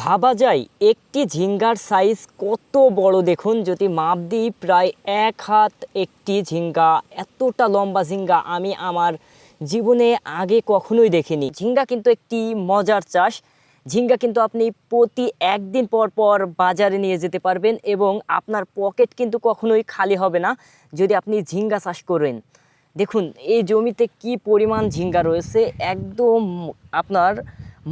ভাবা যায় একটি ঝিঙ্গার সাইজ কত বড়। দেখুন, যদি মাপ দিই প্রায় 1 হাত একটি ঝিঙ্গা। এতটা লম্বা ঝিঙ্গা আমি আমার জীবনে আগে কখনোই দেখিনি। ঝিঙ্গা কিন্তু একটি মজার চাষ। ঝিঙ্গা কিন্তু আপনি প্রতি একদিন পর পর বাজারে নিয়ে যেতে পারবেন এবং আপনার পকেট কিন্তু কখনোই খালি হবে না যদি আপনি ঝিঙ্গা চাষ করেন। দেখুন এই জমিতে কি পরিমাণ ঝিঙ্গা রয়েছে, একদম আপনার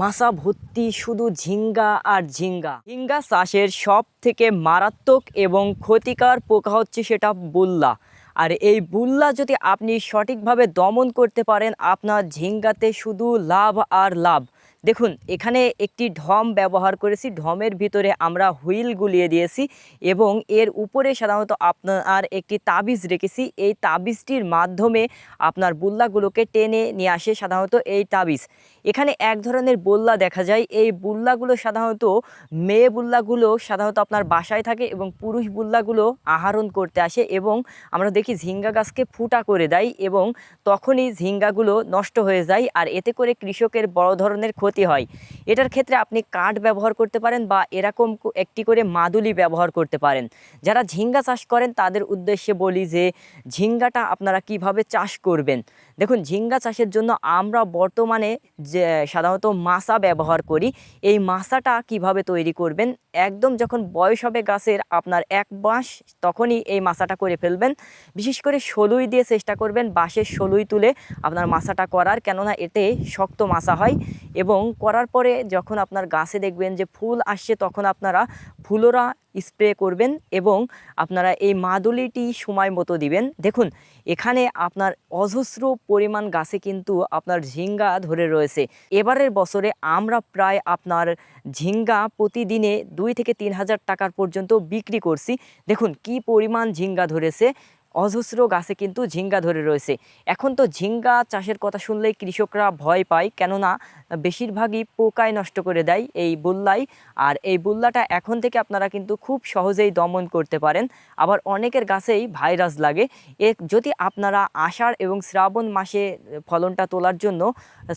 মাছা ভর্তি শুধু ঝিঙ্গা আর ঝিঙ্গা। ঝিঙ্গা চাষের সব থেকে মারাত্মক এবং ক্ষতিকর পোকা হচ্ছে সেটা বুল্লা। আর এই বুল্লা যদি আপনি সঠিকভাবে দমন করতে পারেন, আপনার ঝিঙ্গাতে শুধু লাভ আর লাভ। দেখুন এখানে একটি ঢম ব্যবহার করেছি, ঢমের ভিতরে আমরা হুইল গুলিয়ে দিয়েছি এবং এর উপরে সাধারণত আপনার একটি তাবিজ রেখেছি। এই তাবিজটির মাধ্যমে আপনার বুল্লাগুলোকে টেনে নিয়ে আসে সাধারণত এই তাবিজ। এখানে এক ধরনের বুল্লা দেখা যায়, এই বুল্লাগুলো সাধারণত মেয়ে বুল্লাগুলো সাধারণত আপনার বাসায় থাকে এবং পুরুষ বুল্লাগুলো আহরণ করতে আসে এবং আমরা দেখি ঝিঙ্গা গাছকে ফুটা করে দেয় এবং তখনই ঝিঙ্গাগুলো নষ্ট হয়ে যায় আর এতে করে কৃষকের বড় ধরনের ক্ষতি হয়। এটার ক্ষেত্রে আপনি কাঠ ব্যবহার করতে পারেন বা এরকম একটি করে মাদুলি ব্যবহার করতে পারেন। যারা ঝিঙ্গা চাষ করেন তাদের উদ্দেশ্যে বলি যে ঝিঙ্গাটা আপনারা কিভাবে চাষ করবেন। দেখুন ঝিঙ্গা চাষের জন্য আমরা বর্তমানে যে সাধারণত মাছা ব্যবহার করি। এই মাছাটা কিভাবে তৈরি করবেন, একদম যখন বয়স হবে গাছের আপনার 1 মাস তখনই এই মাছাটা করে ফেলবেন। বিশেষ করে সলুই দিয়ে চেষ্টা করবেন, বাঁশের সলুই তুলে আপনার মাছাটা করার, কেননা এতে শক্ত মাছা হয়। এবং করার পরে যখন আপনার গাছে দেখবেন যে ফুল আসছে তখন আপনারা ফুলোরা স্প্রে করবেন এবং আপনারা এই মাদুলিটি সময় মতো দিবেন। দেখুন এখানে আপনার অজস্র পরিমাণ গাছে কিন্তু আপনার ঝিঙ্গা ধরে রয়েছে। এবারের বছরে আমরা প্রায় আপনার ঝিঙ্গা প্রতিদিনে 2 থেকে 3 হাজার টাকার পর্যন্ত বিক্রি করছি। দেখুন কি পরিমাণ ঝিঙ্গা ধরেছে, অজস্র গাছে কিন্তু ঝিঙ্গা ধরে রয়েছে। এখন তো ঝিঙ্গা চাষের কথা শুনলেই কৃষকরা ভয় পায়, কেননা বেশিরভাগই পোকায় নষ্ট করে দেয় এই বুল্লাই। আর এই বুল্লাটা এখন থেকে আপনারা কিন্তু খুব সহজেই দমন করতে পারেন। আবার অনেকের গাছেই ভাইরাস লাগে। যদি আপনারা আষাঢ় এবং শ্রাবণ মাসে ফলনটা তোলার জন্য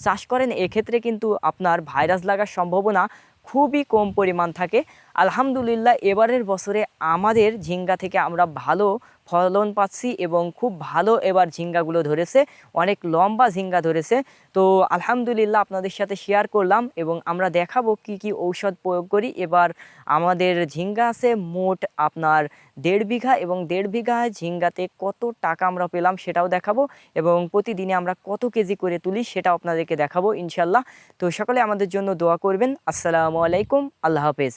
চাষ করেন, এক্ষেত্রে কিন্তু আপনার ভাইরাস লাগার সম্ভাবনা খুবই কম পরিমাণ থাকে। আলহামদুলিল্লাহ এবারের বছরে আমাদের ঝিঙ্গা থেকে আমরা ভালো ফলন পাচ্ছি এবং খুব ভালো এবার ঝিঙ্গাগুলো ধরেছে, অনেক লম্বা ঝিঙ্গা ধরেছে। তো আলহামদুলিল্লাহ আপনাদের সাথে শেয়ার করলাম এবং আমরা দেখাবো কি কি ঔষধ প্রয়োগ করি। এবার আমাদের ঝিঙ্গা আছে মোট আপনার 1.5 বিঘা এবং 1.5 বিঘা ঝিঙ্গাতে কত টাকা আমরা পেলাম সেটাও দেখাবো এবং প্রতিদিনে আমরা কত কেজি করে তুলি সেটাও আপনাদেরকে দেখাবো ইনশাল্লাহ। তো সকলে আমাদের জন্য দোয়া করবেন। আসসালামু আলাইকুম, আল্লাহ হাফেজ।